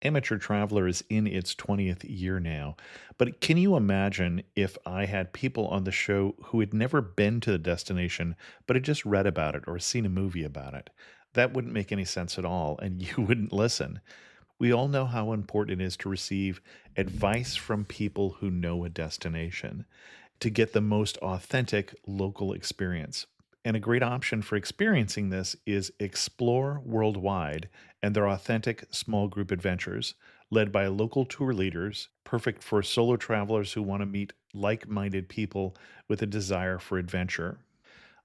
Amateur Traveler is in its 20th year now, but can you imagine if I had people on the show who had never been to the destination, but had just read about it or seen a movie about it? That wouldn't make any sense at all, and you wouldn't listen. We all know how important it is to receive advice from people who know a destination to get the most authentic local experience. And a great option for experiencing this is Explore Worldwide and their authentic small group adventures, led by local tour leaders, perfect for solo travelers who want to meet like minded people with a desire for adventure.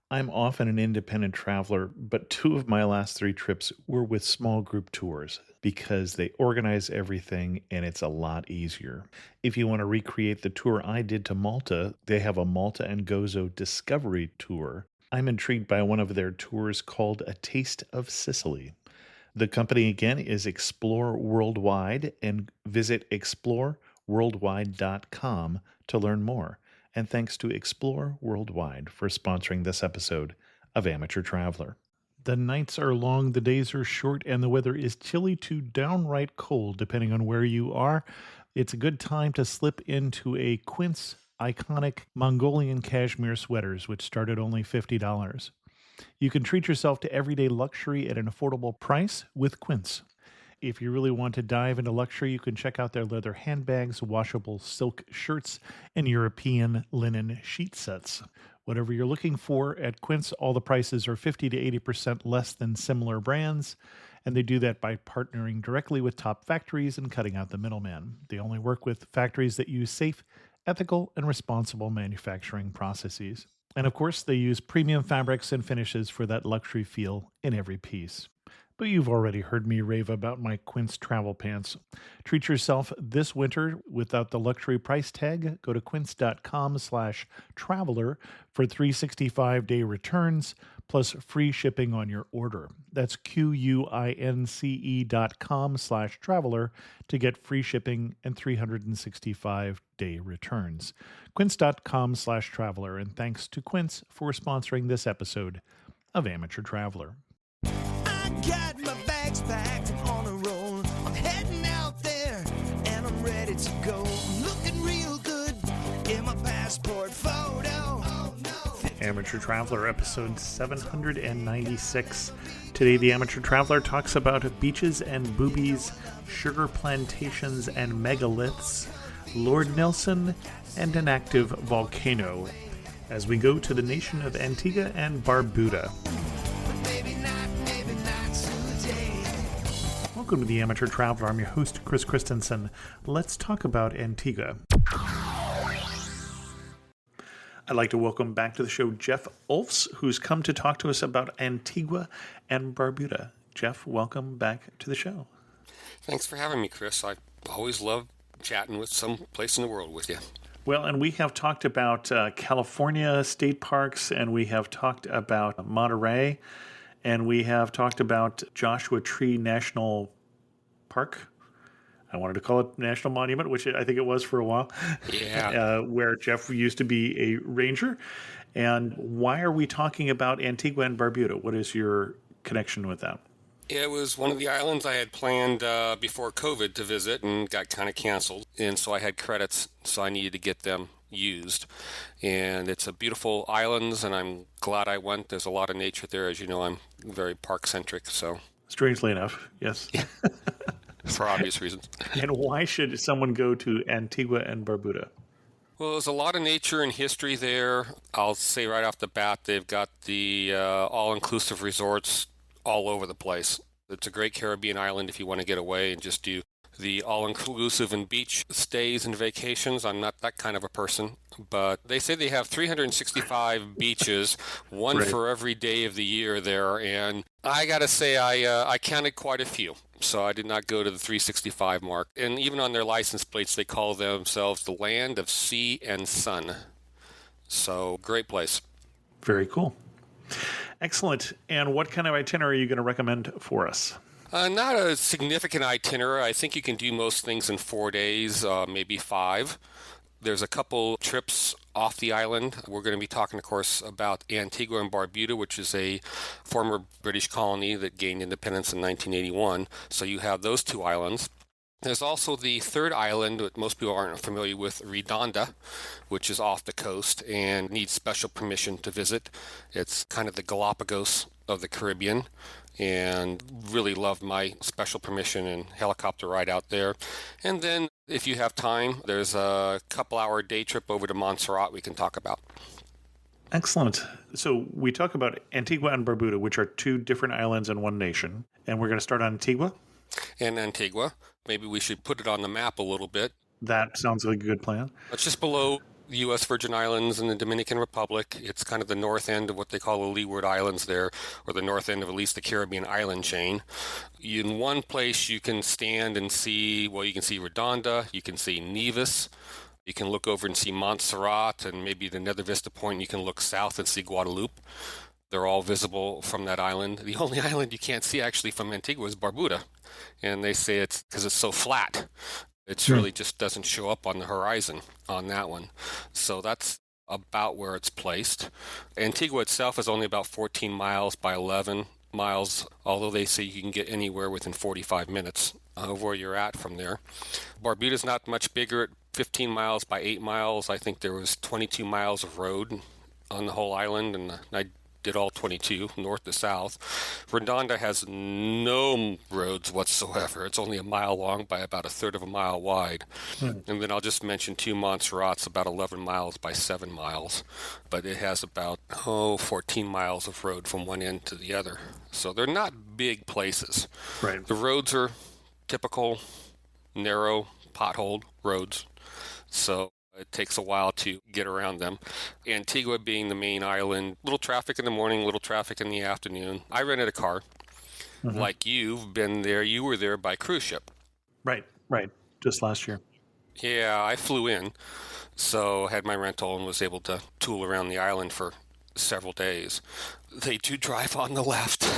I'm often an independent traveler, but two of my last three trips were with small group tours because they organize everything and it's a lot easier. If you want to recreate the tour I did to Malta, they have a Malta and Gozo Discovery Tour. I'm intrigued by one of their tours called A Taste of Sicily. The company again is Explore Worldwide, and visit exploreworldwide.com to learn more. And thanks to Explore Worldwide for sponsoring this episode of Amateur Traveler. The nights are long, the days are short, and the weather is chilly to downright cold, depending on where you are. It's a good time to slip into a Quince iconic Mongolian cashmere sweaters, which start at only $50. You can treat yourself to everyday luxury at an affordable price with Quince. If you really want to dive into luxury, you can check out their leather handbags, washable silk shirts, and European linen sheet sets. Whatever you're looking for at Quince, all the prices are 50 to 80% less than similar brands, and they do that by partnering directly with top factories and cutting out the middleman. They only work with factories that use safe, ethical, and responsible manufacturing processes. And of course, they use premium fabrics and finishes for that luxury feel in every piece. But you've already heard me rave about my Quince travel pants. Treat yourself this winter without the luxury price tag. Go to quince.com/traveler for 365-day returns plus free shipping on your order. That's QUINCE.com/traveler to get free shipping and 365-day returns. Quince.com/traveler. And thanks to Quince for sponsoring this episode of Amateur Traveler. I got my bags packed, I'm on a roll. I'm heading out there and I'm ready to go. I'm looking real good in my passport photo. Oh, no. Amateur Traveler, episode 796. Today, the Amateur Traveler talks about beaches and boobies, sugar plantations and megaliths, Lord Nelson, and an active volcano, as we go to the nation of Antigua and Barbuda. Welcome to the Amateur Traveler. I'm your host, Chris Christensen. Let's talk about Antigua. I'd like to welcome back to the show Jeff Ohlfs, who's come to talk to us about Antigua and Barbuda. Jeff, welcome back to the show. Thanks for having me, Chris. I always love chatting with some place in the world with you. Well, and we have talked about California state parks, and we have talked about Monterey, and we have talked about Joshua Tree National Park. I wanted to call it National Monument, which I think it was for a while. Yeah. Where Jeff used to be a ranger. And why are we talking about Antigua and Barbuda? What is your connection with that? It was one of the islands I had planned before COVID to visit and got kind of canceled. And so I had credits, so I needed to get them used. And it's a beautiful island, and I'm glad I went. There's a lot of nature there. As you know, I'm very park-centric, so... Strangely enough, yes. Yeah. For obvious reasons. And why should someone go to Antigua and Barbuda? Well, there's a lot of nature and history there. I'll say right off the bat, they've got the all-inclusive resorts all over the place. It's a great Caribbean island if you want to get away and just do the all-inclusive and beach stays and vacations. I'm not that kind of a person, but they say they have 365 beaches, one Right. for every day of the year there, and I gotta say I counted quite a few, so I did not go to the 365 mark. And even on their license plates, they call themselves the land of sea and sun. So, great place. Very cool. Excellent. And what kind of itinerary are you going to recommend for us? Not a significant itinerary. I think you can do most things in 4 days, maybe 5. There's a couple trips off the island. We're going to be talking, of course, about Antigua and Barbuda, which is a former British colony that gained independence in 1981. So you have those two islands. There's also the third island that most people aren't familiar with, Redonda, which is off the coast and needs special permission to visit. It's kind of the Galapagos of the Caribbean, and really loved my special permission and helicopter ride out there. And then, if you have time, there's a couple-hour day trip over to Montserrat we can talk about. Excellent. So we talk about Antigua and Barbuda, which are two different islands in one nation. And we're going to start on Antigua. And Antigua, maybe we should put it on the map a little bit. That sounds like a good plan. It's just below the U.S. Virgin Islands and the Dominican Republic. It's kind of the north end of what they call the Leeward Islands there, or the north end of at least the Caribbean island chain. In one place you can stand and see, well, you can see Redonda, you can see Nevis, you can look over and see Montserrat, and maybe the Nether Vista Point, you can look south and see Guadeloupe. They're all visible from that island. The only island you can't see actually from Antigua is Barbuda. And they say it's because it's so flat. It really just doesn't show up on the horizon on that one. So that's about where it's placed. Antigua itself is only about 14 miles by 11 miles, although they say you can get anywhere within 45 minutes of where you're at from there. Barbuda's not much bigger at 15 miles by 8 miles. I think there was 22 miles of road on the whole island, and I did all 22, north to south. Redonda has no roads whatsoever. It's only a mile long by about a third of a mile wide. And then I'll just mention two Montserrat's about 11 miles by 7 miles. But it has about, 14 miles of road from one end to the other. So they're not big places. Right. The roads are typical, narrow, potholed roads. So it takes a while to get around them. Antigua being the main island, little traffic in the morning, little traffic in the afternoon. I rented a car. Like you've been there, you were there by cruise ship. Right. Just last year. Yeah, I flew in, so had my rental and was able to tool around the island for several days. They do drive on the left.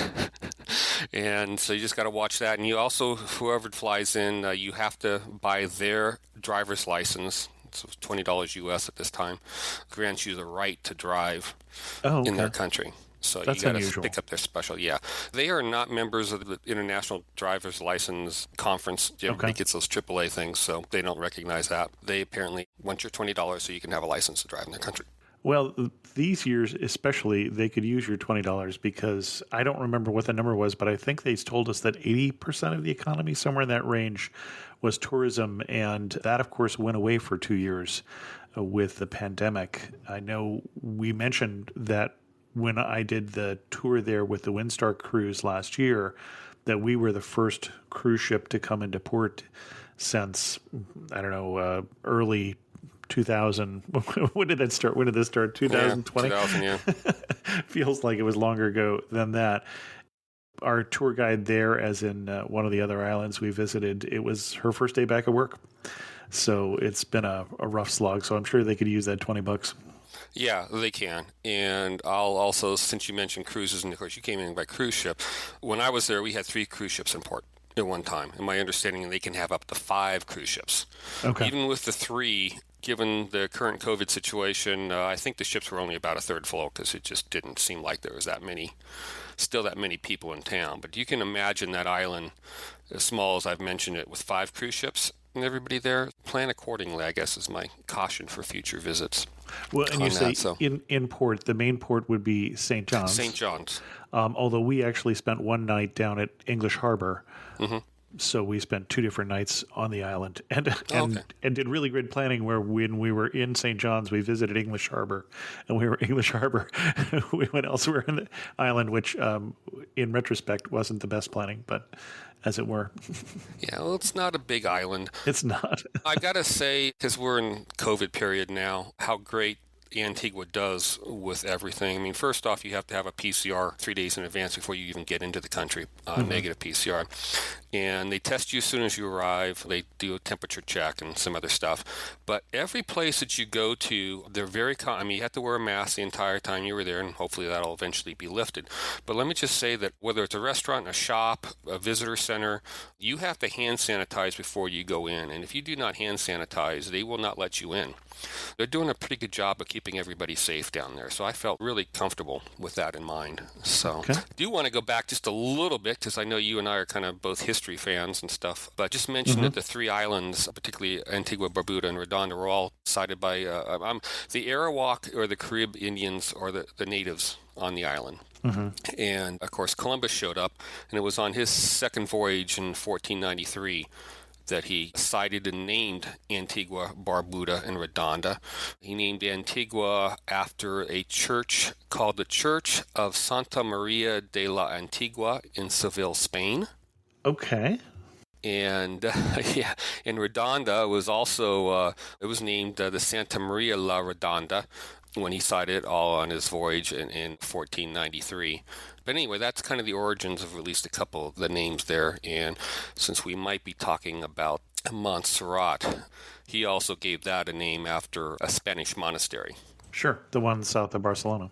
And so you just got to watch that. And you also, whoever flies in, you have to buy their driver's license. So it's $20 US at this time, grants you the right to drive in their country. So That's you got unusual. to pick up their special. Yeah, they are not members of the International Driver's License Conference. Everybody gets those AAA things, so they don't recognize that. They apparently want your $20 so you can have a license to drive in their country. Well, these years especially, they could use your $20 because I don't remember what the number was, but I think they told us that 80% of the economy, somewhere in that range, was tourism. And that, of course, went away for 2 years with the pandemic. I know we mentioned that when I did the tour there with the Windstar cruise last year, that we were the first cruise ship to come into port since, early 2000. When did it start? When did this start? 2020? Yeah, 2000, yeah. Feels like it was longer ago than that. Our tour guide there, as in one of the other islands we visited, it was her first day back at work. So it's been a rough slog. So I'm sure they could use that $20. Yeah, they can. And I'll also, since you mentioned cruises, and of course you came in by cruise ship, when I was there, we had 3 cruise ships in port at one time. And my understanding, they can have up to 5 cruise ships. Okay. Even with the 3, given the current COVID situation, I think the ships were only about a third full because it just didn't seem like there was that many people in town. But you can imagine that island, as small as I've mentioned it, with 5 cruise ships and everybody there. Plan accordingly, I guess, is my caution for future visits. Well, and you say in port, the main port would be St. John's. St. John's. Although we actually spent one night down at English Harbor. So we spent 2 different nights on the island and did really good planning where when we were in St. John's, we visited English Harbor, and we were English Harbor. We went elsewhere in the island, which in retrospect wasn't the best planning, but as it were. Yeah, well, it's not a big island. It's not. I've got to say, because we're in COVID period now, how great Antigua does with everything. I mean, first off, you have to have a PCR 3 days in advance before you even get into the country, negative PCR. And they test you as soon as you arrive. They do a temperature check and some other stuff. But every place that you go to, they're very you have to wear a mask the entire time you were there, and hopefully that'll eventually be lifted. But let me just say that whether it's a restaurant, a shop, a visitor center, You have to hand sanitize before you go in, and if you do not hand sanitize, they will not let you in. They're doing a pretty good job of keeping everybody safe down there, so I felt really comfortable with that in mind. So Okay. I do want to go back just a little bit, because I know you and I are kind of both history fans and stuff, but just mention that the three islands, particularly Antigua, Barbuda, and Redonda, were all sited by the Arawak or the Carib Indians or the natives on the island. And of course, Columbus showed up, and it was on his second voyage in 1493 that he sighted and named Antigua, Barbuda, and Redonda. He named Antigua after a church called the Church of Santa Maria de la Antigua in Seville, Spain. Okay. And yeah, and Redonda was also it was named the Santa Maria la Redonda when he sighted it all on his voyage in 1493. But anyway, that's kind of the origins of at least a couple of the names there. And since we might be talking about Montserrat, he also gave that a name after a Spanish monastery. Sure. The one south of Barcelona.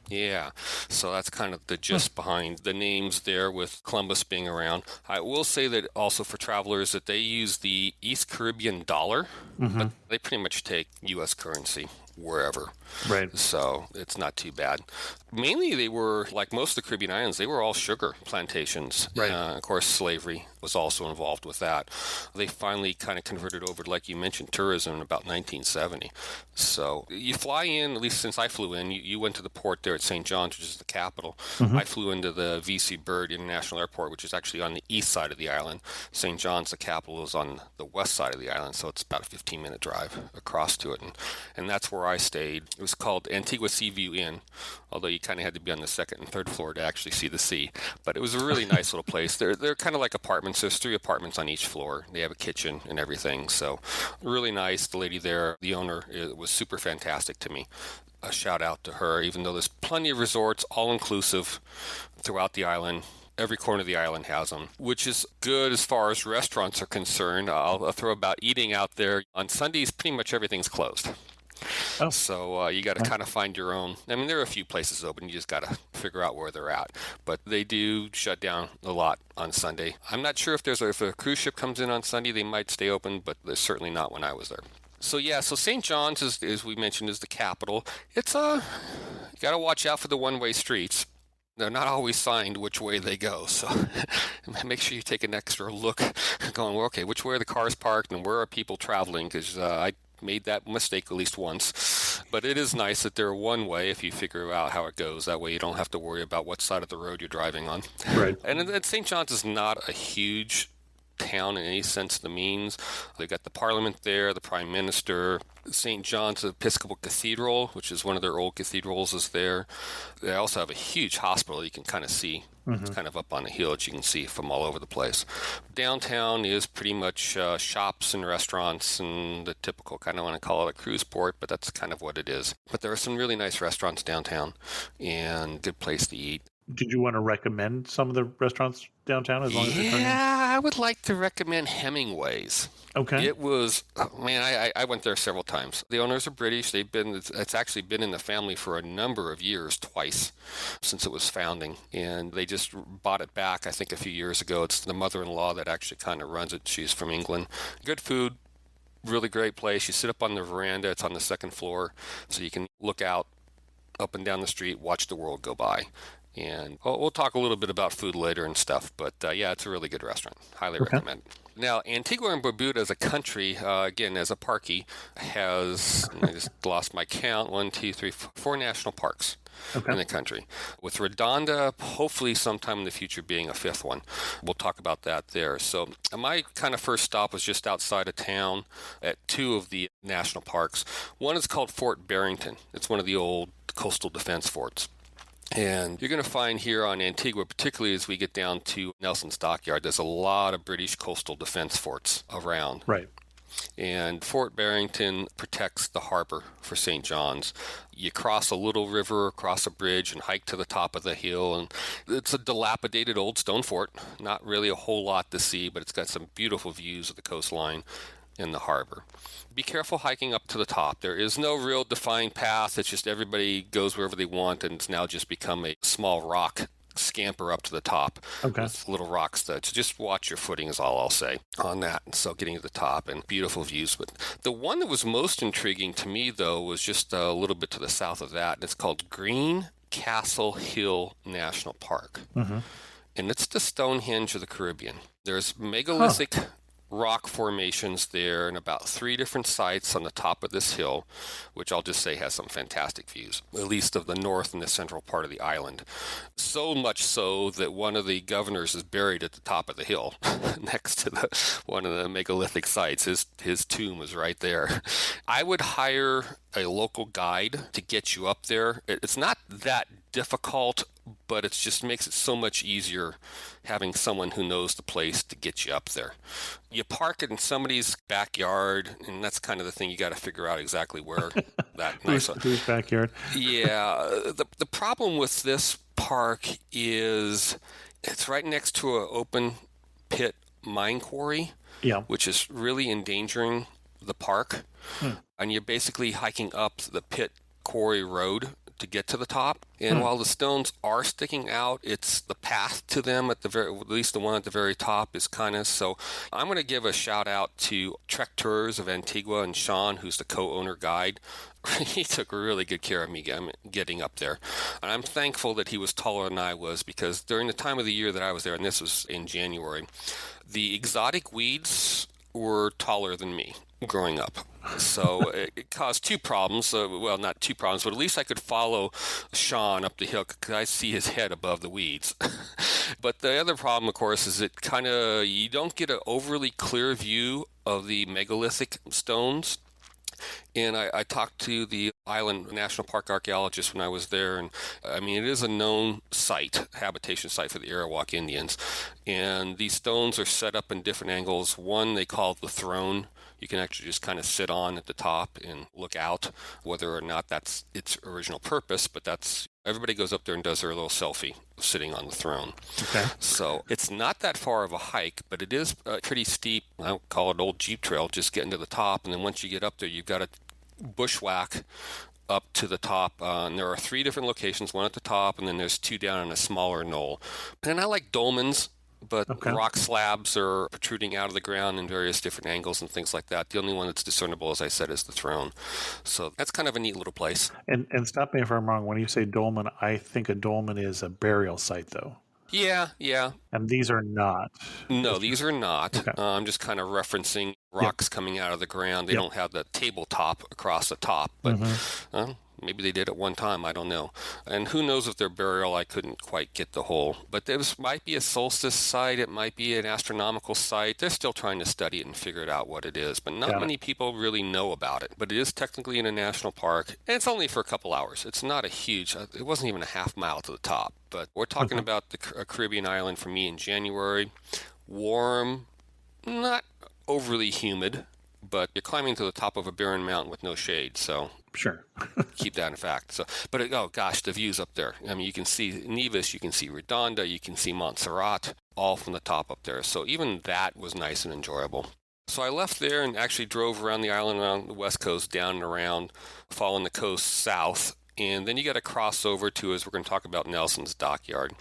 Yeah, so that's kind of the gist behind the names there with Columbus being around. I will say that also for travelers that they use the East Caribbean dollar, but they pretty much take U.S. currency wherever. Right. So it's not too bad. Mainly they were, like most of the Caribbean islands, they were all sugar plantations. Right. Of course, slavery was also involved with that. They finally kind of converted over to, like you mentioned, tourism in about 1970. So you fly in, at least since I flew in, you went to the port there at St. John's, which is the capital. I flew into the V.C. Byrd International Airport, which is actually on the east side of the island. St. John's, the capital, is on the west side of the island, so it's about a 15-minute drive across to it. And that's where I stayed. It was called Antigua Sea View Inn, although you kind of had to be on the second and third floor to actually see the sea. But it was a really nice little place. They're kind of like apartments. There's 3 apartments on each floor. They have a kitchen and everything. So really nice. The lady there, the owner, was super fantastic to me. A shout out to her, even though there's plenty of resorts, all inclusive, throughout the island. Every corner of the island has them, which is good as far as restaurants are concerned. I'll throw about eating out there. On Sundays, pretty much everything's closed. Oh. So you got to kind of find your own. I mean, there are a few places open. You just got to figure out where they're at. But they do shut down a lot on Sunday. I'm not sure if a cruise ship comes in on Sunday, they might stay open, but they're certainly not when I was there. So yeah, so St. John's, as we mentioned, is the capital. It's you got to watch out for the one-way streets. They're not always signed which way they go, so make sure you take an extra look, going, well, okay, which way are the cars parked and where are people traveling? Because I made that mistake at least once. But it is nice that they're one way if you figure out how it goes. That way you don't have to worry about what side of the road you're driving on. Right. And St. John's is not a huge town in any sense of the means. They've got the parliament there, the prime minister. St. John's Episcopal Cathedral, which is one of their old cathedrals, is there. They also have a huge hospital you can kind of see. It's kind of up on a hill that you can see from all over the place. Downtown is pretty much shops and restaurants and the typical, kind of want to call it a cruise port, but that's kind of what it is. But there are some really nice restaurants downtown and good place to eat. Did you want to recommend some of the restaurants downtown as long as you're Yeah, I would like to recommend Hemingway's. Okay. It was, man, I went there several times. The owners are British. It's actually been in the family for a number of years, twice, since it was founding. And they just bought it back, I think, a few years ago. It's the mother-in-law that actually kind of runs it. She's from England. Good food, really great place. You sit up on the veranda. It's on the second floor, so you can look out up and down the street, watch the world go by. And we'll talk a little bit about food later and stuff, but yeah, it's a really good restaurant. Highly recommend. Now, Antigua and Barbuda as a country, again, as a parkie, has, I just lost my count, 4 national parks in the country. With Redonda, hopefully sometime in the future being a 5th one. We'll talk about that there. So my kind of first stop was just outside of town at 2 of the national parks. One is called Fort Barrington. It's one of the old coastal defense forts. And you're going to find here on Antigua, particularly as we get down to Nelson's Dockyard, there's a lot of British coastal defense forts around. Right. And Fort Barrington protects the harbor for St. John's. You cross a little river, cross a bridge, and hike to the top of the hill. And it's a dilapidated old stone fort. Not really a whole lot to see, but it's got some beautiful views of the coastline in the harbor. Be careful hiking up to the top. There is no real defined path. It's just everybody goes wherever they want, and it's now just become a small rock scamper up to the top Okay. with little rock studs. Just watch your footing is all I'll say on that. So getting to the top and beautiful views. But the one that was most intriguing to me, though, was just a little bit to the south of that. And it's called Green Castle Hill National Park. Mm-hmm. And it's the Stonehenge of the Caribbean. There's megalithic rock formations there and about 3 different sites on the top of this hill, which I'll just say has some fantastic views, at least of the north and the central part of the island. So much so that one of the governors is buried at the top of the hill next to one of the megalithic sites. His tomb is right there. I would hire a local guide to get you up there. It's not that difficult, but it just makes it so much easier having someone who knows the place to get you up there. You park it in somebody's backyard, and that's kind of the thing you got to figure out exactly where that nice. Whose backyard? Yeah, the problem with this park is it's right next to an open pit mine quarry, Yeah. which is really endangering the park. And you're basically hiking up the pit quarry road to get to the top. And while the stones are sticking out, it's the path to them at least the one at the very top is kind of. So I'm going to give a shout out to Trek Tours of Antigua and Sean, who's the co-owner guide. He took really good care of me getting up there. And I'm thankful that he was taller than I was, because during the time of the year that I was there, and this was in January, the exotic weeds were taller than me growing up. So it caused 2 problems. Well, not 2 problems, but at least I could follow Sean up the hill because I see his head above the weeds. But the other problem, of course, is you don't get an overly clear view of the megalithic stones. And I talked to the Island National Park archaeologist when I was there, and I mean, it is a known habitation site for the Arawak Indians. And these stones are set up in different angles. One they call the throne. You can actually just kind of sit on at the top and look out, whether or not that's its original purpose, but everybody goes up there and does their little selfie sitting on the throne. Okay. So it's not that far of a hike, but it is pretty steep. I would call it an old Jeep trail, just getting to the top. And then once you get up there, you've got to bushwhack up to the top. And there are 3 different locations, one at the top, and then there's 2 down on a smaller knoll. And I like dolmens, but rock slabs are protruding out of the ground in various different angles and things like that. The only one that's discernible, as I said, is the throne. So that's kind of a neat little place. And stop me if I'm wrong. When you say dolmen, I think a dolmen is a burial site, though. Yeah. And these are not. No, these are not. Okay. I'm just kind of referencing rocks coming out of the ground. They don't have the tabletop across the top, but maybe they did at one time. I don't know. And who knows if they're burial? I couldn't quite get the whole. But this might be a solstice site. It might be an astronomical site. They're still trying to study it and figure it out what it is. But not many people really know about it. But it is technically in a national park. And it's only for a couple hours. It's not a huge, it wasn't even a half mile to the top. But we're talking about the Caribbean island for me in January. Warm, not overly humid, but you're climbing to the top of a barren mountain with no shade, so sure. keep that in fact. So, but oh gosh, the views up there. I mean, you can see Nevis, you can see Redonda, you can see Montserrat, all from the top up there. So even that was nice and enjoyable. So I left there and actually drove around the island, around the west coast, down and around, following the coast south. And then you got to cross over to, as we're going to talk about, Nelson's Dockyard.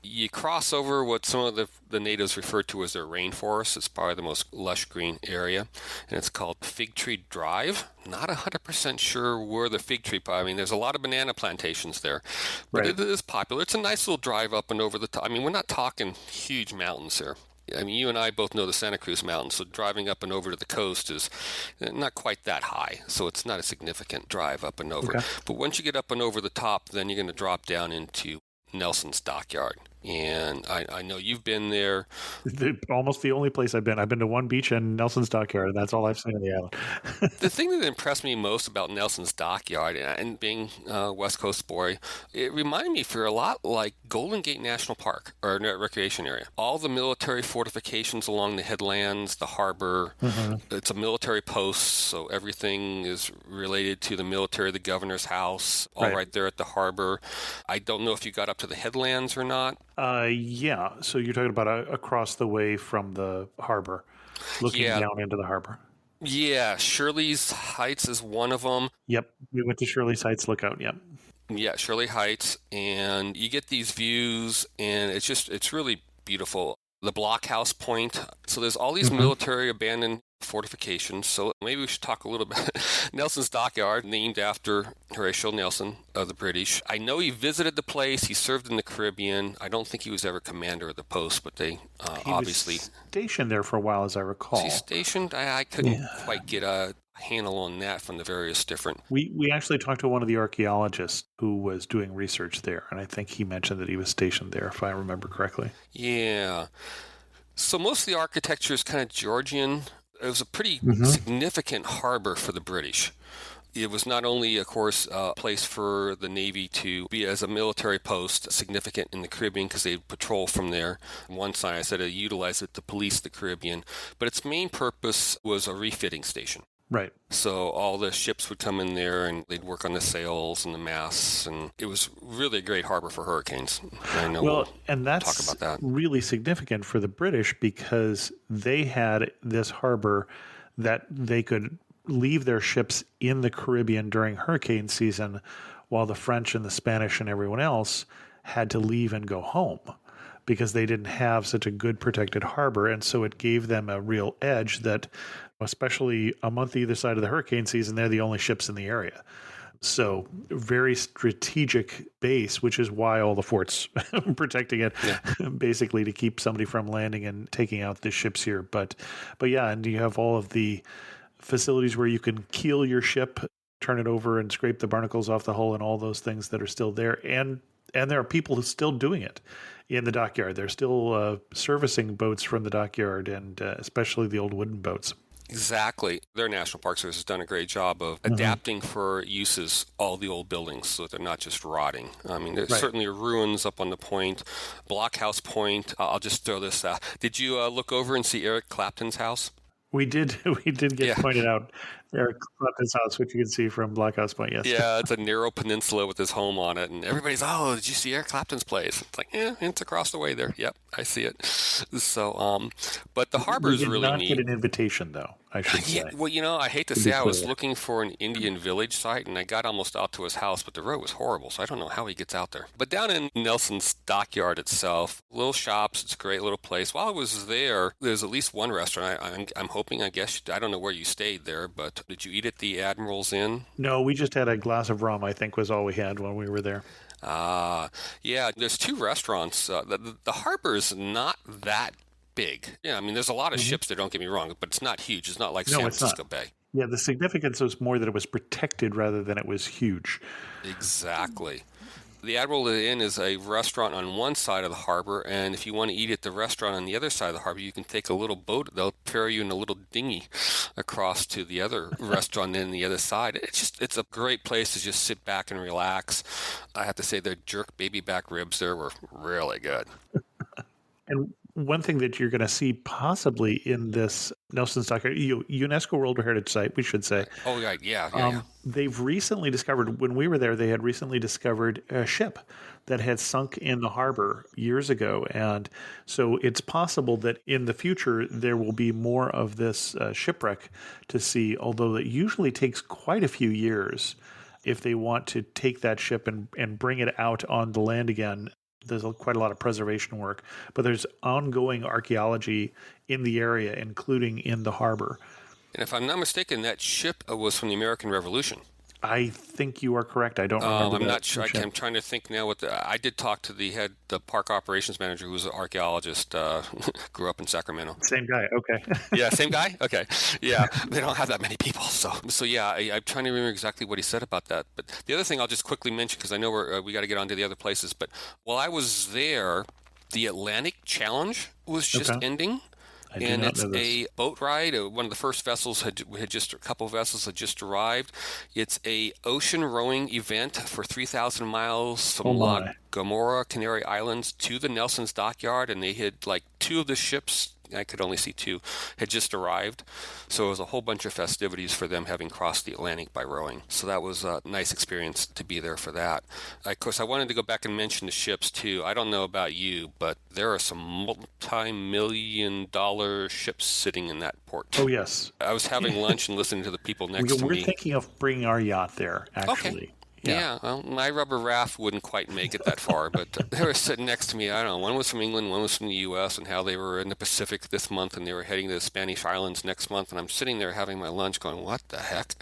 You cross over what some of the natives refer to as their rainforest. It's probably the most lush green area, and it's called Fig Tree Drive. Not 100% sure where the fig tree, I mean, there's a lot of banana plantations there, but it is popular. It's a nice little drive up and over the top. I mean, we're not talking huge mountains here. I mean, you and I both know the Santa Cruz Mountains, so driving up and over to the coast is not quite that high, so it's not a significant drive up and over. Okay. But once you get up and over the top, then you're going to drop down into Nelson's Dockyard. And I know you've been there. Almost the only place I've been. I've been to one beach and Nelson's Dockyard. That's all I've seen on the island. The thing that impressed me most about Nelson's Dockyard, and being a West Coast boy, it reminded me for a lot like Golden Gate National Park, or recreation area. All the military fortifications along the headlands, the harbor. It's a military post, so everything is related to the military, the governor's house, all right there at the harbor. I don't know if you got up to the headlands or not. Yeah. So you're talking about across the way from the harbor, looking down into the harbor. Yeah. Shirley's Heights is one of them. Yep. We went to Shirley's Heights Lookout. Yep. Yeah, Shirley Heights, and you get these views, and it's really beautiful. The Blockhouse Point. So there's all these Hmm. military abandoned fortifications. So maybe we should talk a little bit. Nelson's Dockyard, named after Horatio Nelson of the British. I know he visited the place. He served in the Caribbean. I don't think he was ever commander of the post, but they He was obviously stationed there for a while, as I was he recall. stationed. I couldn't Yeah. quite get a handle on that from the various different. We actually talked to one of the archaeologists who was doing research there, and I think he mentioned that he was stationed there, if I remember correctly. Yeah. So most of the architecture is kind of Georgian. It was a pretty Hmm. significant harbor for the British. It was not only, of course, a place for the Navy to be as a military post, significant in the Caribbean because they patrol from there. On one side, I said they utilized it to police the Caribbean, but its main purpose was a refitting station. Right. So all the ships would come in there and they'd work on the sails and the masts, and it was really a great harbor for hurricanes. I know Well, we'll and talk that's about that. really significant for the British because they had this harbor that they could leave their ships in the Caribbean during hurricane season, while the French and the Spanish and everyone else had to leave and go home because they didn't have such a good protected harbor. And so it gave them a real edge that, especially a month either side of the hurricane season, they're the only ships in the area. So very strategic base, which is why all the forts protecting it, Yeah. basically to keep somebody from landing and taking out the ships here. But yeah, and you have all of the facilities where you can keel your ship, turn it over, and scrape the barnacles off the hull, and all those things that are still there. And there are people who are still doing it in the dockyard. They're still servicing boats from the dockyard, and especially the old wooden boats. Exactly. Their National Park Service has done a great job of adapting for uses all the old buildings so that they're not just rotting. I mean, there's Right. certainly ruins up on the point. Blockhouse Point, I'll just throw this out. Did you look over and see Eric Clapton's house? We did we did get Yeah. pointed out Eric Clapton's house, which you can see from Black House Point. Yes. Yeah, it's a narrow peninsula with his home on it, and everybody's, oh, did you see Eric Clapton's place? It's like, yeah, it's across the way there. Yep, I see it. So, but the harbor We is did really not get neat. an invitation, though, I should say. Yeah, well, I hate to To be say I was clear. looking for an Indian village site, and I got almost out to his house, but the road was horrible, so I don't know how he gets out there. But down in Nelson's Dockyard itself, little shops, it's a great little place. While I was there, there's at least one restaurant. I'm hoping, I guess, I don't know where you stayed there, but did you eat at the Admiral's Inn? No, we just had a glass of rum, I think was all we had when we were there. Yeah, there's two restaurants. The harbor is not that big. Yeah, I mean, there's a lot of ships there, don't get me wrong, but it's not huge. It's not like No, San it's not. Francisco Bay. Yeah, the significance was more that it was protected rather than it was huge. Exactly. The Admiral Inn is a restaurant on one side of the harbor, and if you want to eat at the restaurant on the other side of the harbor, you can take a little boat. They'll ferry you in a little dinghy across to the other restaurant on the other side. It's a great place to just sit back and relax. I have to say, their jerk baby back ribs there were really good. And one thing that you're going to see possibly in this Nelson's Dockyard, UNESCO World Heritage Site, we should say, Oh, right, yeah. they've recently discovered, when we were there, they had recently discovered a ship that had sunk in the harbor years ago. And so it's possible that in the future there will be more of this shipwreck to see, although it usually takes quite a few years if they want to take that ship and bring it out on the land again. There's quite a lot of preservation work, but there's ongoing archaeology in the area, including in the harbor. And if I'm not mistaken, that ship was from the American Revolution. I think you are correct. I don't remember. I'm not sure. I'm trying to think now. I did talk to the park operations manager, who's an archaeologist. Grew up in Sacramento. Same guy. Okay. Yeah, same guy. Okay, yeah, they don't have that many people. So yeah, I'm trying to remember exactly what he said about that. But the other thing I'll just quickly mention, because I know we got to get on to the other places. But while I was there, the Atlantic Challenge was just Okay. ending. I do And not it's know this. a boat ride. One of the first vessels a couple of vessels had just arrived. It's a ocean rowing event for 3,000 miles from Oh La my. Gomorrah, Canary Islands, to the Nelson's Dockyard, and they had like two of the ships. I could only see two, had just arrived. So it was a whole bunch of festivities for them having crossed the Atlantic by rowing. So that was a nice experience to be there for that. Of course, I wanted to go back and mention the ships too. I don't know about you, but there are some multi-million-dollar ships sitting in that port. Oh yes. I was having lunch and listening to the people next to We're me. thinking of bringing our yacht there. Okay. Actually. Yeah, well, my rubber raft wouldn't quite make it that far, but they were sitting next to me. I don't know, one was from England, one was from the U.S., and how they were in the Pacific this month and they were heading to the Spanish Islands next month, and I'm sitting there having my lunch going, what the heck?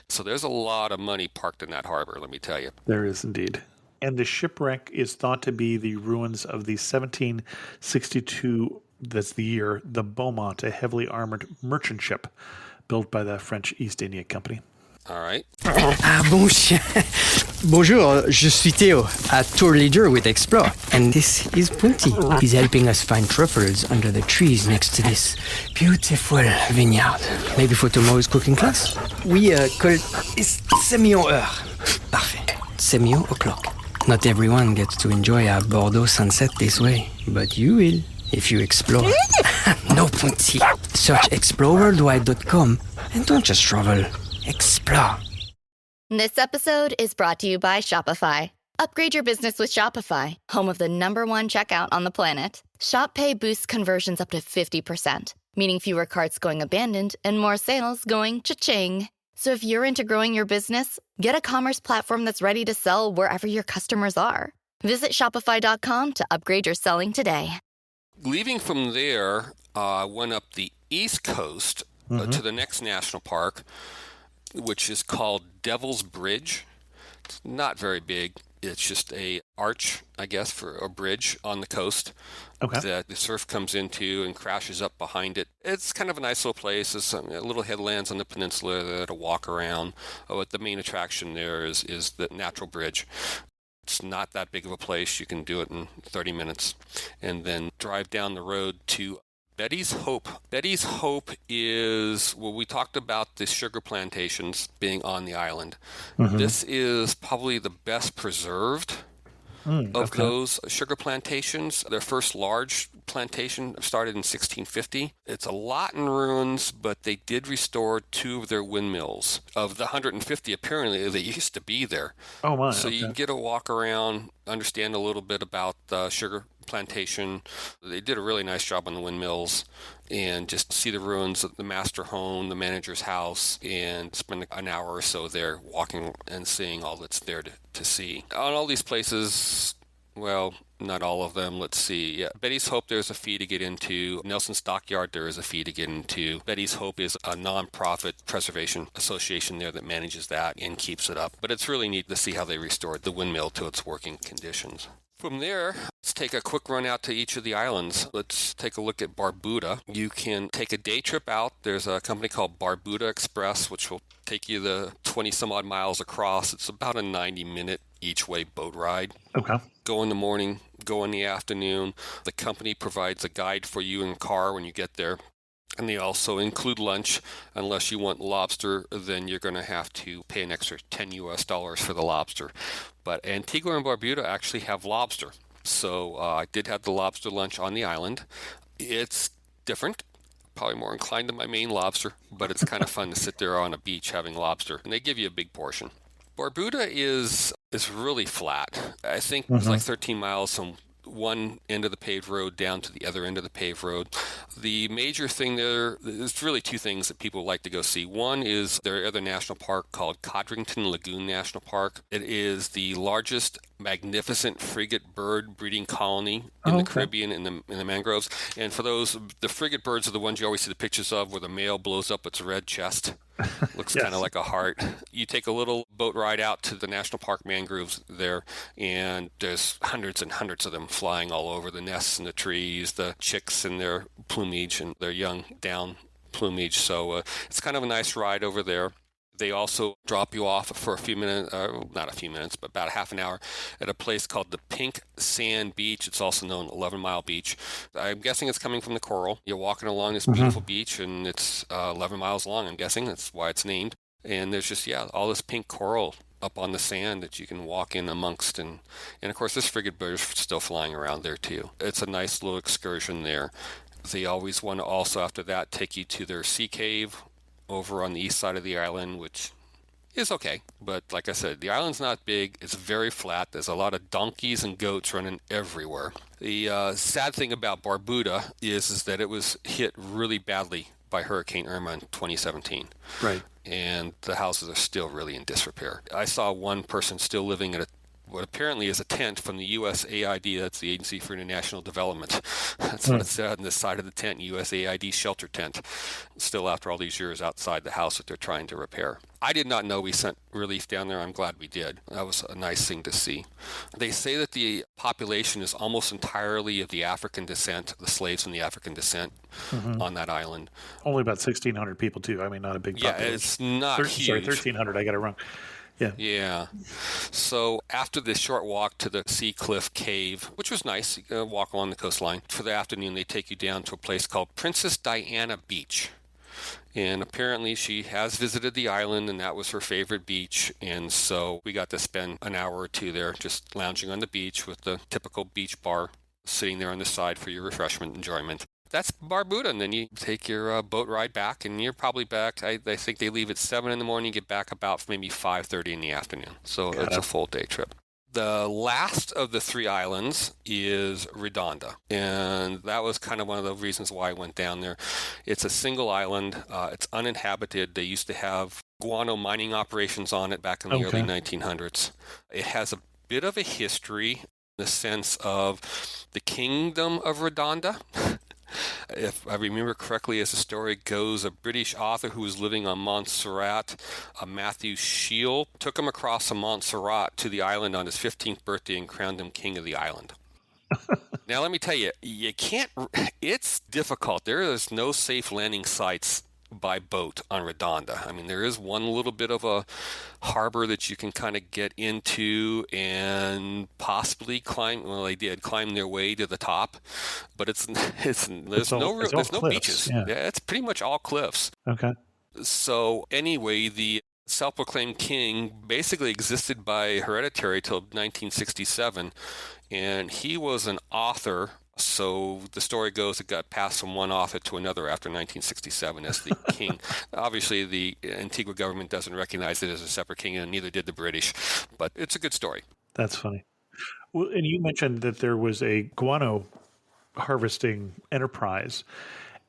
So there's a lot of money parked in that harbor, let me tell you. There is indeed. And the shipwreck is thought to be the ruins of the 1762, that's the year, the Beaumont, a heavily armored merchant ship built by the French East India Company. All right. Ah, bon chien. Bonjour, je suis Theo, a tour leader with Explore. And this is Punti. He's helping us find truffles under the trees next to this beautiful vineyard. Maybe for tomorrow's cooking class? We call it semi-heure. Parfait. Semi-o'clock. Not everyone gets to enjoy a Bordeaux sunset this way, but you will if you explore. No, Punti. Search exploreworldwide.com and don't just travel. Explore. This episode is brought to you by Shopify. Upgrade your business with Shopify, home of the #1 checkout on the planet. Shop Pay boosts conversions up to 50%, meaning fewer carts going abandoned and more sales going cha-ching. So if you're into growing your business, get a commerce platform that's ready to sell wherever your customers are. Visit Shopify.com to upgrade your selling today. Leaving from there, I went up the East Coast to the next national park, which is called Devil's Bridge. It's not very big. It's just a arch, I guess, for a bridge on the coast that the surf comes into and crashes up behind it. It's kind of a nice little place. There's some little headlands on the peninsula there to walk around. But the main attraction there is the natural bridge. It's not that big of a place. You can do it in 30 minutes and then drive down the road to Betty's Hope. Betty's Hope is, well, we talked about the sugar plantations being on the island. This is probably the best preserved of those sugar plantations. Their first large plantation started in 1650. It's a lot in ruins, but they did restore 2 of their windmills. Of the 150, apparently, they used to be there. Oh, my. So you can get a walk around, understand a little bit about the sugar plantation. They did a really nice job on the windmills, and just see the ruins of the master home, the manager's house, and spend an hour or so there walking and seeing all that's there to see. On all these places, well, not all of them. Let's see. Yeah. Betty's Hope, there's a fee to get into. Nelson Stockyard, there is a fee to get into. Betty's Hope is a non-profit preservation association there that manages that and keeps it up. But it's really neat to see how they restored the windmill to its working conditions. From there, let's take a quick run out to each of the islands. Let's take a look at Barbuda. You can take a day trip out. There's a company called Barbuda Express, which will take you the 20 some odd miles across. It's about a 90-minute each way boat ride. Okay. Go in the morning, go in the afternoon. The company provides a guide for you in the car when you get there. And they also include lunch. Unless you want lobster, then you're going to have to pay an extra $10 for the lobster. But Antigua and Barbuda actually have lobster. So I did have the lobster lunch on the island. It's different. Probably more inclined to my Maine lobster, but it's kind of fun to sit there on a beach having lobster. And they give you a big portion. Barbuda is really flat. I think it's like 13 miles from one end of the paved road down to the other end of the paved road. The major thing there's really 2 things that people like to go see. One is their other national park called Codrington Lagoon National Park. It is the largest magnificent frigate bird breeding colony in the Caribbean in the mangroves. And for those, the frigate birds are the ones you always see the pictures of where the male blows up its red chest. Looks kind of like a heart. You take a little boat ride out to the national park mangroves there, and there's hundreds and hundreds of them flying all over the nests and the trees, the chicks and their plumage and their young down plumage. So it's kind of a nice ride over there. They also drop you off for a few minutes, not a few minutes, but about a half an hour at a place called the Pink Sand Beach. It's also known 11 Mile Beach. I'm guessing it's coming from the coral. You're walking along this beautiful beach, and it's 11 miles long, I'm guessing. That's why it's named. And there's just, all this pink coral up on the sand that you can walk in amongst. And of course, this frigate bird is still flying around there, too. It's a nice little excursion there. They always want to also, after that, take you to their sea cave over on the east side of the island, which is okay. But like I said, the island's not big. It's very flat. There's a lot of donkeys and goats running everywhere. The sad thing about Barbuda is that it was hit really badly by Hurricane Irma in 2017. Right. And the houses are still really in disrepair. I saw one person still living in what apparently is a tent from the USAID, that's the Agency for International Development. That's what it said on the side of the tent, USAID shelter tent, still after all these years outside the house that they're trying to repair. I did not know we sent relief down there. I'm glad we did. That was a nice thing to see. They say that the population is almost entirely of the African descent, the slaves from the African descent on that island. Only about 1,600 people, too. I mean, not a big population. Yeah, it's not huge. Sorry, 1,300. I got it wrong. Yeah. Yeah. So after this short walk to the Sea Cliff Cave, which was nice, you can walk along the coastline, for the afternoon they take you down to a place called Princess Diana Beach. And apparently she has visited the island, and that was her favorite beach. And so we got to spend an hour or two there just lounging on the beach with the typical beach bar, sitting there on the side for your refreshment enjoyment. That's Barbuda, and then you take your boat ride back, and you're probably back. I think they leave at 7 in the morning, you get back about maybe 5:30 in the afternoon. So it's a full day trip. The last of the 3 islands is Redonda, and that was kind of one of the reasons why I went down there. It's a single island. It's uninhabited. They used to have guano mining operations on it back in the early 1900s. It has a bit of a history in the sense of the Kingdom of Redonda. If I remember correctly, as the story goes, a British author who was living on Montserrat, Matthew Shiel, took him across from Montserrat to the island on his 15th birthday and crowned him king of the island. Now, let me tell you, it's difficult. There is no safe landing sites by boat on Redonda. I mean, there is one little bit of a harbor that you can kind of get into and possibly climb. Well, they did climb their way to the top, but there's no beaches. Yeah, it's pretty much all cliffs. Okay. So anyway, the self-proclaimed king basically existed by hereditary till 1967, and he was an author. So the story goes it got passed from one author to another after 1967 as the king. Obviously, the Antigua government doesn't recognize it as a separate king, and neither did the British. But it's a good story. That's funny. Well, and you mentioned that there was a guano harvesting enterprise.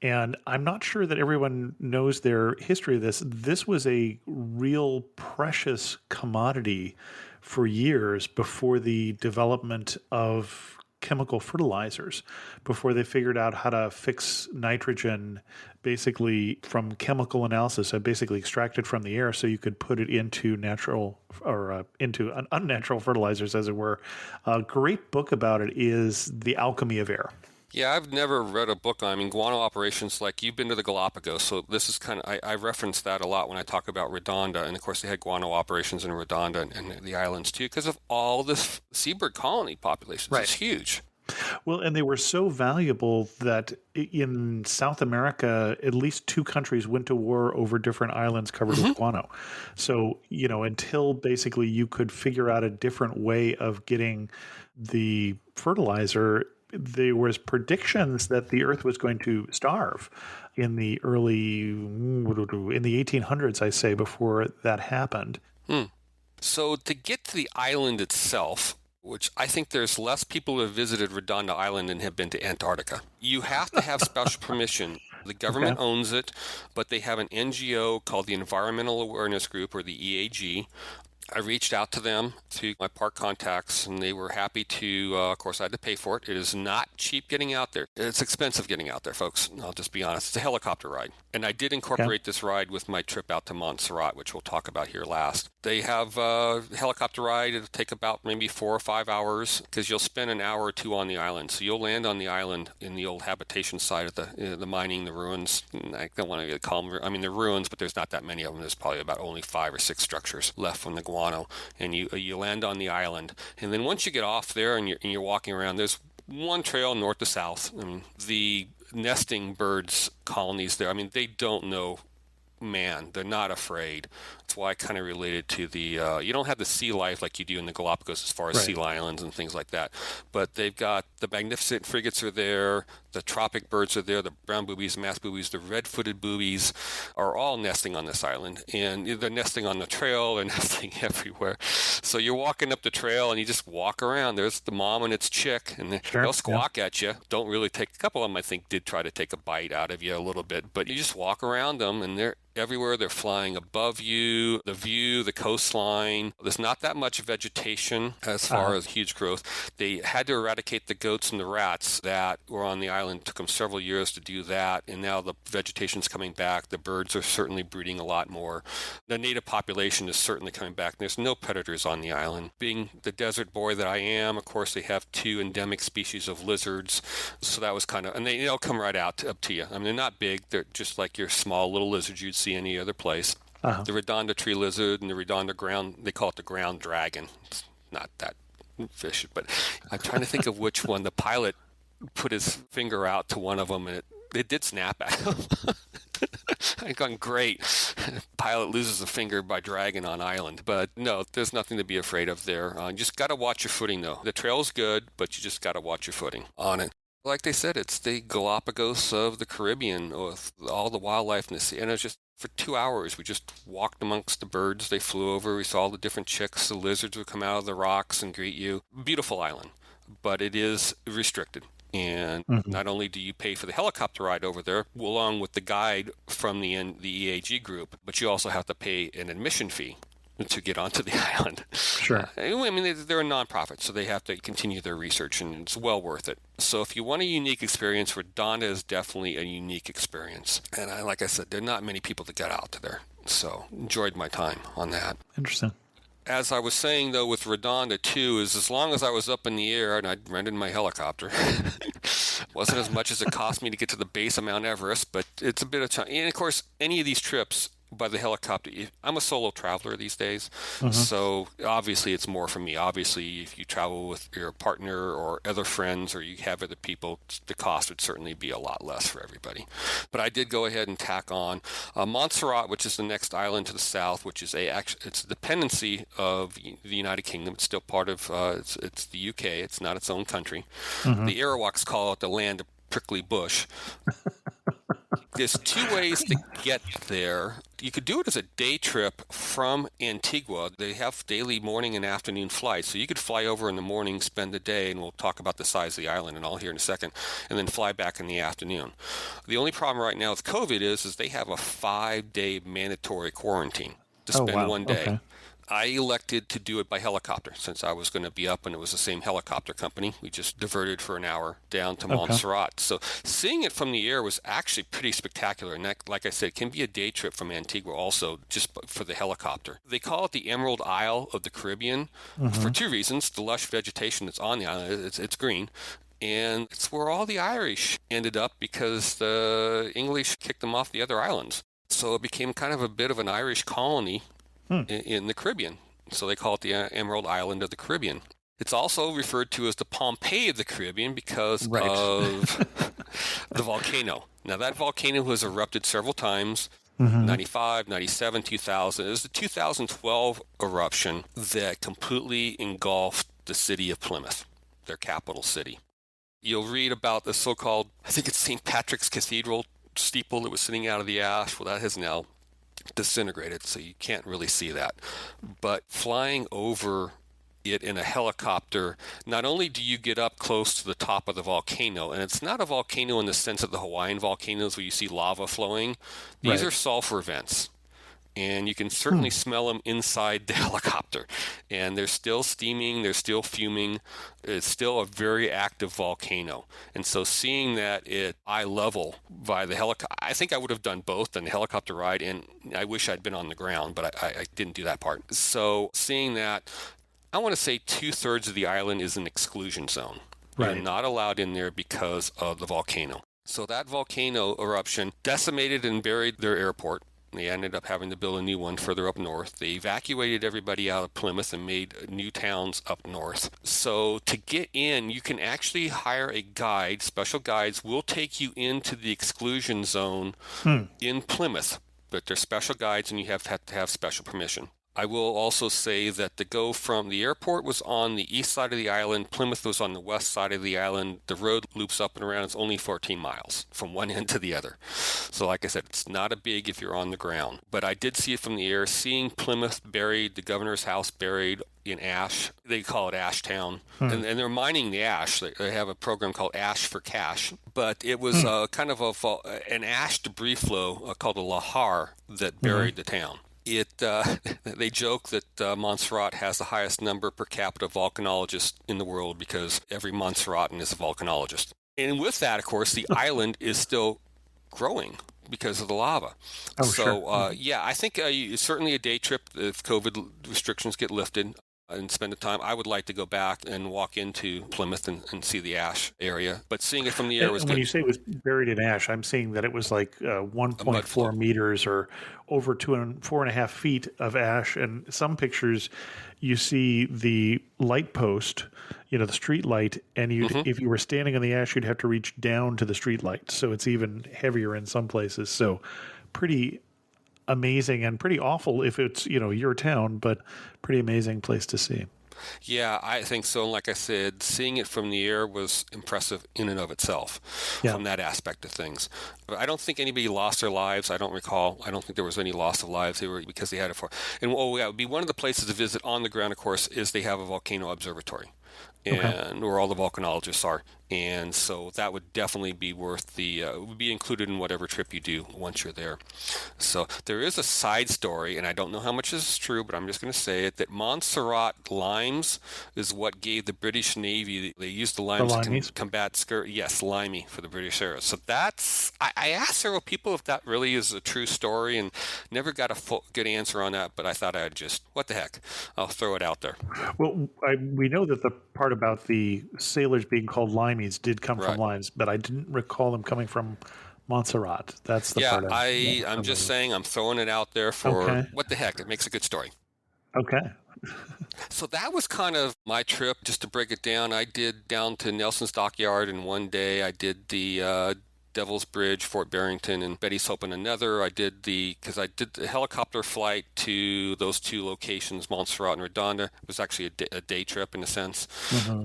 And I'm not sure that everyone knows their history of this. This was a real precious commodity for years before the development of chemical fertilizers, before they figured out how to fix nitrogen basically from chemical analysis and basically extract it from the air so you could put it into natural or into unnatural fertilizers, as it were. A great book about it is The Alchemy of Air. Yeah, I've never read a book on, guano operations. Like, you've been to the Galapagos, so this is kind of, I reference that a lot when I talk about Redonda, and of course they had guano operations in Redonda and the islands too, because of all this seabird colony populations. Right. It's huge. Well, and they were so valuable that in South America, at least 2 countries went to war over different islands covered with guano. So, until basically you could figure out a different way of getting the fertilizer, there was predictions that the Earth was going to starve in the 1800s, I say, before that happened. So to get to the island itself, which I think there's less people who have visited Redonda Island than have been to Antarctica, you have to have special permission. The government owns it, but they have an NGO called the Environmental Awareness Group, or the EAG. I reached out to them through my park contacts, and they were happy to, of course, I had to pay for it. It is not cheap getting out there. It's expensive getting out there, folks. I'll just be honest. It's a helicopter ride. And I did incorporate this ride with my trip out to Montserrat, which we'll talk about here last. They have a helicopter ride. It'll take about maybe 4 or 5 hours, because you'll spend an hour or 2 on the island. So you'll land on the island in the old habitation site of the mining, the ruins. And I don't want to call them, they're ruins, but there's not that many of them. There's probably about only 5 or 6 structures left from the guano. And you land on the island. And then once you get off there and you're walking around, there's one trail north to south. The nesting birds colonies there, they don't know man, they're not afraid. That's why I kind of related to the, you don't have the sea life like you do in the Galapagos as far as sea lions and things like that. But they've got the magnificent frigates are there, the tropic birds are there, the brown boobies, mass boobies, the red-footed boobies are all nesting on this island. And they're nesting on the trail, they're nesting everywhere. So you're walking up the trail and you just walk around. There's the mom and its chick, and they'll squawk at you. Don't really take, a couple of them I think did try to take a bite out of you a little bit, but you just walk around them and they're everywhere. They're flying above you, the view, the coastline. There's not that much vegetation as far as huge growth. They had to eradicate the goats and the rats that were on the island. It took them several years to do that, and now the vegetation's coming back. The birds are certainly breeding a lot more. The native population is certainly coming back. There's no predators on the island. Being the desert boy that I am, of course, they have 2 endemic species of lizards, so that was kind of, and they'll come right out up to you. I mean, they're not big. They're just like your small little lizards you'd see any other place. The redonda tree lizard and the redonda ground, they call it the ground dragon. It's not that fish, but I'm trying to think of which one. The pilot put his finger out to one of them and it did snap at him. I'd gone, great. Pilot loses a finger by dragging on island. But no, there's nothing to be afraid of there. You just got to watch your footing, though. The trail's good, but you just got to watch your footing on it. Like they said, it's the Galapagos of the Caribbean with all the wildlife in the sea. And it was just for 2 hours, we just walked amongst the birds. They flew over. We saw the different chicks. The lizards would come out of the rocks and greet you. Beautiful island, but it is restricted. And not only do you pay for the helicopter ride over there, along with the guide from the EAG group, but you also have to pay an admission fee to get onto the island. Sure. I mean, they're a nonprofit, so they have to continue their research, and it's well worth it. So if you want a unique experience, Redonda is definitely a unique experience. And like I said, there are not many people that got out to there. So enjoyed my time on that. Interesting. As I was saying, though, with Redonda, too, is as long as I was up in the air, and I'd rented my helicopter, wasn't as much as it cost me to get to the base of Mount Everest, but it's a bit of time. And, of course, any of these trips by the helicopter, I'm a solo traveler these days, so obviously it's more for me. Obviously, if you travel with your partner or other friends or you have other people, the cost would certainly be a lot less for everybody. But I did go ahead and tack on Montserrat, which is the next island to the south, which is it's a dependency of the United Kingdom. It's still part of it's the UK. It's not its own country. The Arawaks call it the land of prickly bush. There's 2 ways to get there. You could do it as a day trip from Antigua. They have daily morning and afternoon flights. So you could fly over in the morning, spend the day, and we'll talk about the size of the island and all here in a second, and then fly back in the afternoon. The only problem right now with COVID is they have a 5-day mandatory quarantine to spend 1 day. Okay. I elected to do it by helicopter since I was going to be up and it was the same helicopter company. We just diverted for an hour down to Montserrat. So seeing it from the air was actually pretty spectacular. And that, like I said, can be a day trip from Antigua also just for the helicopter. They call it the Emerald Isle of the Caribbean for 2 reasons. The lush vegetation that's on the island, it's green. And it's where all the Irish ended up because the English kicked them off the other islands. So it became kind of a bit of an Irish colony in the Caribbean. So they call it the Emerald Island of the Caribbean. It's also referred to as the Pompeii of the Caribbean because of the volcano. Now, that volcano has erupted several times, 95, 97, 2000. It was the 2012 eruption that completely engulfed the city of Plymouth, their capital city. You'll read about the so-called, I think it's St. Patrick's Cathedral steeple that was sitting out of the ash. Well, that has now disintegrated, so you can't really see that. But flying over it in a helicopter, not only do you get up close to the top of the volcano, and it's not a volcano in the sense of the Hawaiian volcanoes where you see lava flowing. These are sulfur vents. And you can certainly smell them inside the helicopter. And they're still steaming, they're still fuming. It's still a very active volcano. And so seeing that at eye level by the helicopter, I think I would have done both on the helicopter ride, and I wish I'd been on the ground, but I didn't do that part. So seeing that, I want to say 2/3 of the island is an exclusion zone. You're not allowed in there because of the volcano. So that volcano eruption decimated and buried their airport. They ended up having to build a new one further up north. They evacuated everybody out of Plymouth and made new towns up north. So to get in, you can actually hire a guide. Special guides will take you into the exclusion zone in Plymouth. but they're special guides and you have to have special permission. I will also say that to go from the airport was on the east side of the island, Plymouth was on the west side of the island. The road loops up and around. It's only 14 miles from one end to the other. So like I said, it's not a big if you're on the ground. But I did see it from the air, seeing Plymouth buried, the governor's house buried in ash. They call it Ash Town. And they're mining the ash. They have a program called Ash for Cash. But it was kind of an ash debris flow called a lahar that buried the town. They joke that Montserrat has the highest number per capita volcanologists in the world because every Montserratan is a volcanologist. And with that, of course, the island is still growing because of the lava. Oh, so, sure. I think certainly a day trip if COVID restrictions get lifted and spend the time. I would like to go back and walk into Plymouth and see the ash area. But seeing it from the air was And good. when you say it was buried in ash, I'm seeing that it was like 1.4 meters or over 4.5 feet of ash. And some pictures, you see the light post, the street light, and if you were standing on the ash, you'd have to reach down to the street light. So it's even heavier in some places. So pretty amazing and pretty awful if it's, your town, but pretty amazing place to see. Yeah, I think so. And like I said, seeing it from the air was impressive in and of itself from that aspect of things. But I don't think anybody lost their lives. I don't recall. I don't think there was any loss of lives because they had it for. And it would be one of the places to visit on the ground, of course, is they have a volcano observatory. And where all the volcanologists are. And so that would definitely be worth would be included in whatever trip you do once you're there. So there is a side story, and I don't know how much this is true, but I'm just going to say it, that Montserrat limes is what gave the British Navy, they used the limes to combat limey for the British era. So I asked several people if that really is a true story and never got a good answer on that, but I thought I'd what the heck, I'll throw it out there. Well, we know that the part about the sailors being called limeys did come from limes, but I didn't recall them coming from Montserrat. That's the part. I'm just saying, I'm throwing it out there for what the heck. It makes a good story. Okay. So that was kind of my trip. Just to break it down, I did down to Nelson's Dockyard in one day. I did the Devil's Bridge, Fort Barrington, and Betty's Hope in another. I did the helicopter flight to those two locations, Montserrat and Redonda. It was actually a day trip in a sense.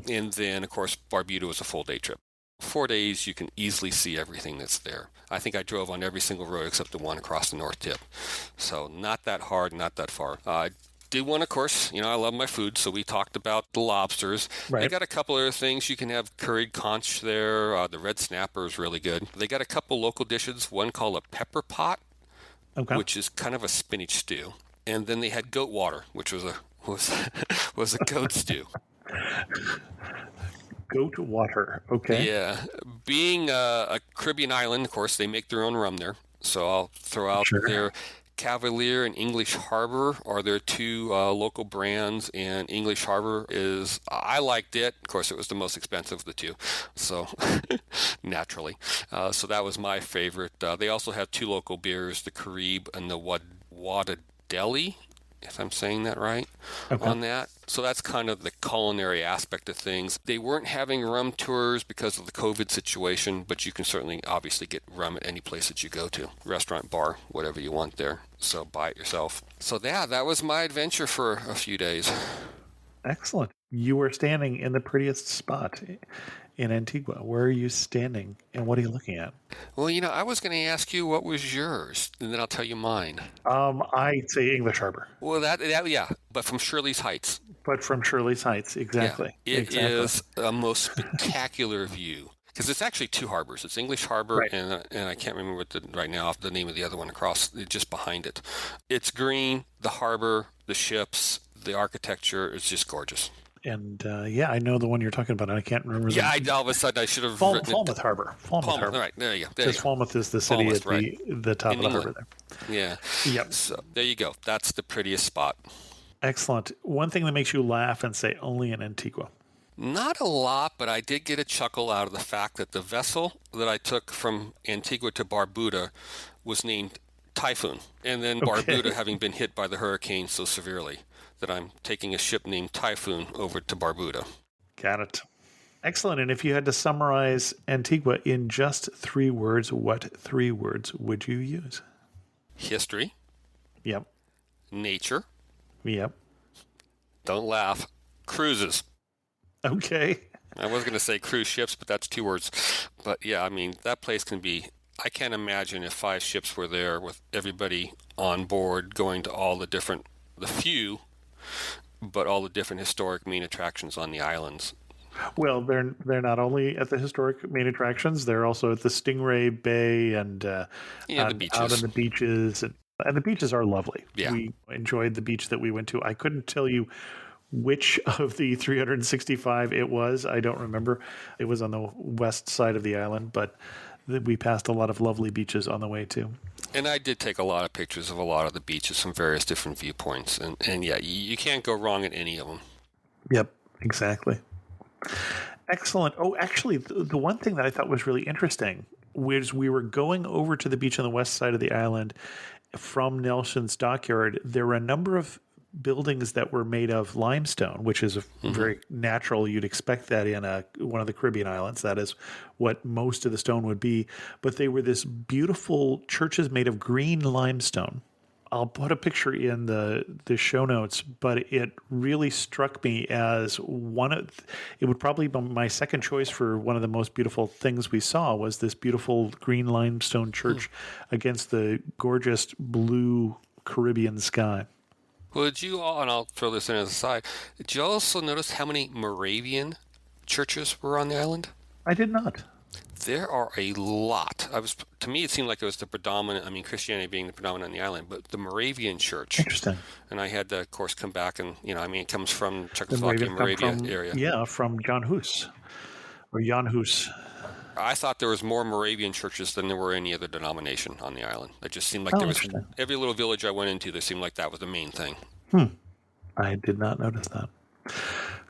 And then, of course, Barbuda was a full day trip. 4 days, you can easily see everything that's there. I think I drove on every single road except the one across the North Tip. So not that hard, not that far. Did one, of course, I love my food, so we talked about the lobsters. Right. They got a couple other things. You can have curried conch there. The red snapper is really good. They got a couple local dishes, one called a pepper pot, which is kind of a spinach stew. And then they had goat water, which was a goat stew. Goat water, okay. Yeah. Being a Caribbean island, of course, they make their own rum there. So I'll throw out their Cavalier and English Harbor are their two local brands, and English Harbor I liked it. Of course, it was the most expensive of the two, so naturally. So that was my favorite. They also have two local beers, the Carib and the Wadadeli, if I'm saying that right, on that. So that's kind of the culinary aspect of things. They weren't having rum tours because of the COVID situation, but you can certainly obviously get rum at any place that you go to, restaurant, bar, whatever you want there. So buy it yourself. So yeah, that was my adventure for a few days. Excellent. You were standing in the prettiest spot in Antigua. Where are you standing, and what are you looking at? Well, I was going to ask you what was yours, and then I'll tell you mine. I'd say English Harbor. Well, but from Shirley's Heights. But from Shirley's Heights, exactly. Yeah, it is a most spectacular view. Because it's actually two harbors. It's English Harbor, and I can't remember right now the name of the other one across, just behind it. It's green, the harbor, the ships, the architecture is just gorgeous. And I know the one you're talking about. I can't remember. All of a sudden I should have written Falmouth Harbor. Falmouth Harbor. All right, there you go. Because Falmouth is the city at the top of the harbor there. Yeah. Yep. So there you go. That's the prettiest spot. Excellent. One thing that makes you laugh and say only in Antigua. Not a lot, but I did get a chuckle out of the fact that the vessel that I took from Antigua to Barbuda was named Typhoon. And then Barbuda having been hit by the hurricane so severely that I'm taking a ship named Typhoon over to Barbuda. Got it. Excellent. And if you had to summarize Antigua in just 3 words, what 3 words would you use? History, Yep. nature, Yep. don't laugh, cruises. Okay. I was going to say cruise ships, but that's 2 words. But yeah, I mean, that place can be, I can't imagine if 5 ships were there with everybody on board going to all the few, but all the different historic main attractions on the islands. Well, they're not only at the historic main attractions; they're also at the Stingray Bay and The beaches. out on the beaches, and the beaches are lovely. Yeah. We enjoyed the beach that we went to. I couldn't tell you which of the 365 it was. I don't remember. It was on the west side of the island, but we passed a lot of lovely beaches on the way too. And I did take a lot of pictures of a lot of the beaches from various different viewpoints. And yeah, you can't go wrong at any of them. Yep, exactly. Excellent. Oh, actually, the one thing that I thought was really interesting was we were going over to the beach on the west side of the island from Nelson's Dockyard. There were a number of buildings that were made of limestone, which is very natural. You'd expect that in one of the Caribbean islands. That is what most of the stone would be. But they were this beautiful churches made of green limestone. I'll put a picture in the show notes, but it really struck me as it would probably be my second choice for one of the most beautiful things we saw was this beautiful green limestone church against the gorgeous blue Caribbean sky. Well, did you all, and I'll throw this in as a side, did you also notice how many Moravian churches were on the island? I did not. There are a lot. To me, it seemed like it was the predominant, Christianity being the predominant on the island, but the Moravian church. Interesting. And I had to, of course, come back and, it comes from Czechoslovakia, Moravia area. Yeah, from Jan Hus. Or Jan Hus. I thought there was more Moravian churches than there were any other denomination on the island. It just seemed like there was, every little village I went into, there seemed like that was the main thing. I did not notice that.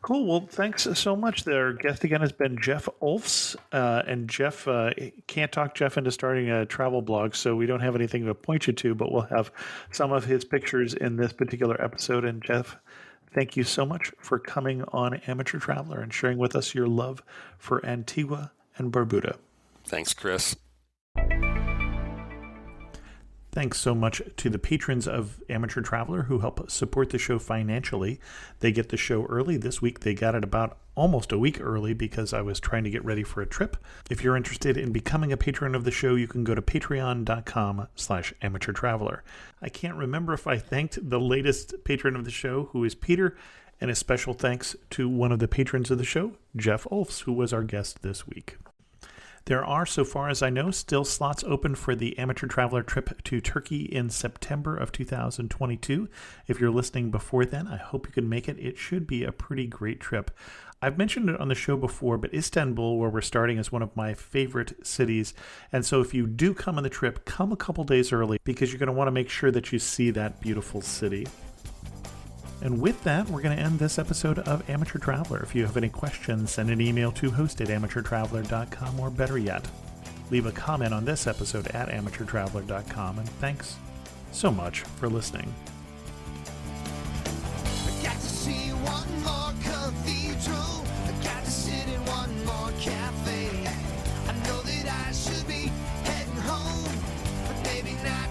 Cool. Well, thanks so much. Our guest again has been Jeff Ohlfs. And Jeff, can't talk Jeff into starting a travel blog, so we don't have anything to point you to, but we'll have some of his pictures in this particular episode. And Jeff, thank you so much for coming on Amateur Traveler and sharing with us your love for Antigua and Barbuda. Thanks, Chris. Thanks so much to the patrons of Amateur Traveler who help support the show financially. They get the show early. This week they got it about almost a week early because I was trying to get ready for a trip. If you're interested in becoming a patron of the show, you can go to patreon.com/amateurtraveler. I can't remember if I thanked the latest patron of the show, who is Peter, and a special thanks to one of the patrons of the show, Jeff Ohlfs, who was our guest this week. There are, so far as I know, still slots open for the Amateur Traveler trip to Turkey in September of 2022. If you're listening before then, I hope you can make it. It should be a pretty great trip. I've mentioned it on the show before, but Istanbul, where we're starting, is one of my favorite cities. And so if you do come on the trip, come a couple days early because you're going to want to make sure that you see that beautiful city. And with that, we're going to end this episode of Amateur Traveler. If you have any questions, send an email to host@amateurtraveler.com, or better yet, leave a comment on this episode at amateurtraveler.com. And thanks so much for listening. I got to see one more cathedral. I got to sit in one more cafe. I know that I should be heading home, but maybe not